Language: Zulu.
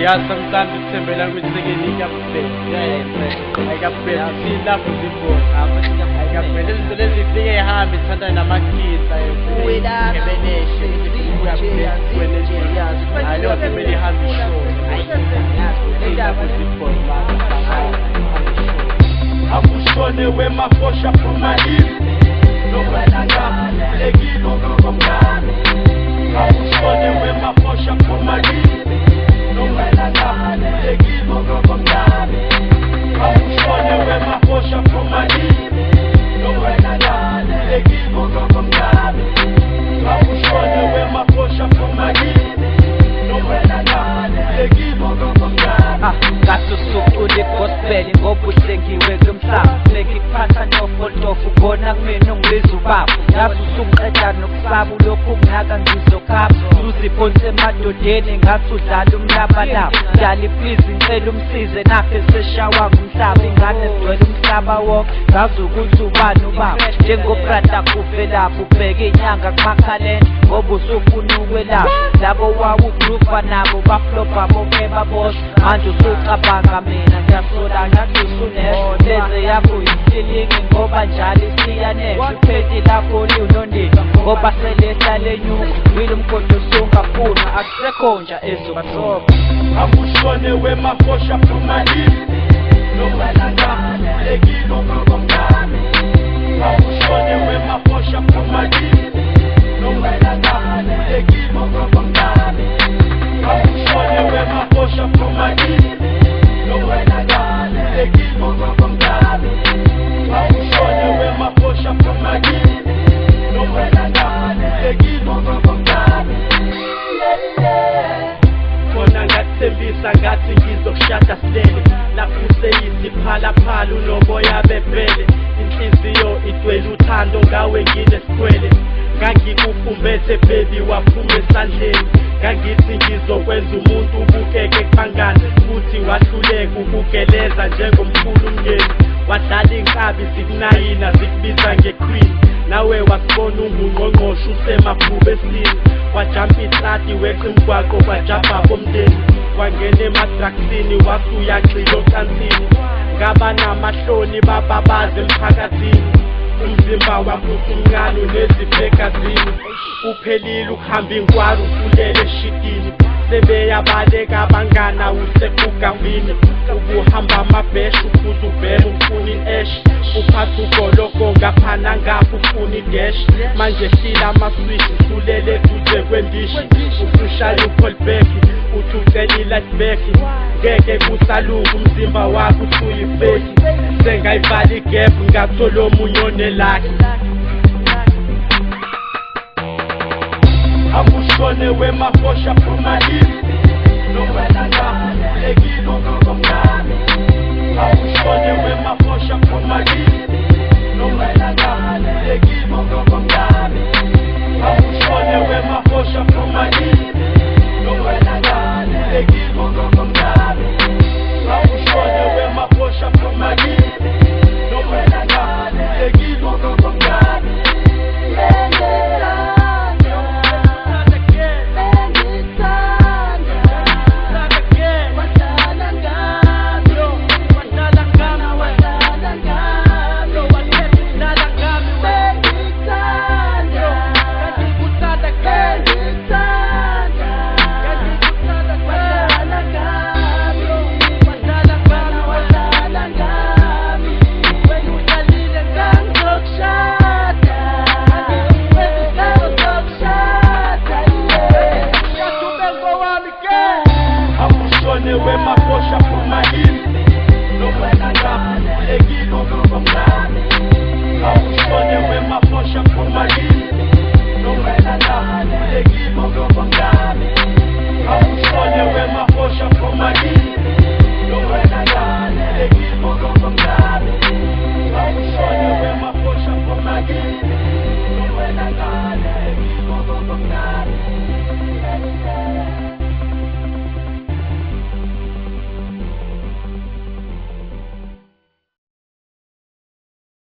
Yeah, sometimes it's simple language again, you can play. I can play. I've seen that before. I can play. This is the thing I have. It's something I'm a kid. I know they really have the show. Akushone wema posha pumalini Nongwela ngapu legi longo komgani Akushone wema posha pumalini Nongwela ngapu legi longo komgani Akushone wema posha pumalini Nongwela ngapu legi longo komgani Akushone wema posha pumalini Nongwela ngapu legi longo komgani Kasusuku di gospel ngoba usengiwe kumhlaba sengiphatha nofotofu bona kumina ungibiza ubaba nasusuqeda nokusaba lokhu kunaka ngizokhapha uziphonse emadodeni ngathi udlala umlabalaba dali please ngicela umsize nafe seshawa ngumhlaba ingane zigcwele umhlaba wonke ngazi ukuthi ubani ubaba njengobrada kuvelapha ubheke inyanga kumakhalenda ngoba usufuna ukwelapha labo wawugrupa nabo baflopa bonke babosha manje usucabanga mina ngiyasola ngathi usunesho leze yakho yisilingi ngoba njalo isiyanesho iphethi lakho liwunondini ngoba selehla lenyuka wile umkhondo usungafuna akusekho nja ezokusoba Akushone wema posha pumalini Nongwela ngapu legi longo komgani Akushone wema posha pumalini Nongwela ngapu legi longo komgani Akushone wema posha pumalini Nongwela ngapu legi longo komgani Akushone wema posha pumalini Nongwela ngapu legi longo komgani Kona ngathembisa ngathi ngizokushada silele Lapho seyisiphalaphala unomoya bevele Inhliziyo igcwele uthando ngawe nginesikhwele Ngangikufumbethe baby waphuma esandleni Ngangithi ngizokwenza umuntu ubukeke kubangani Futhi wahluleka ukugeleza njengomkhulu umyeni Wadlala inkabi zikunayina zikubiza nge-queen Nawe wasibona ungungqongqoshe usemabhubesini Wajampa itlati weqa imgwaqo kwajabha bomndeni Wangena emadraksini wasuyagxila ocansini Ngaba namahloni bababazi emphakathini Umzimba wami usumncane unezifekazini Uphelile ukuhamba ingwaro usulele eshitini Sebeyabaleka abangana usekugambini Ubuhamba amabheshu uphuza uvele ufuna i-ash Uphatha ugoloko ngaphana ngapha ufuna i-dash Manje hlila amaswishi usulele duze kwendishi Usushaya uCallback uthi ucela i-lightback Ngeke kusalunga umzimba wakho usuyifeki Sengayivala igap ngathola omunye onelakhe Akushone wema posha pumalini Nongwela ngapu legi longo komgani Akushone wema posha pumalini Nongwela ngapu legi longo komgani Akushone wema posha pumalini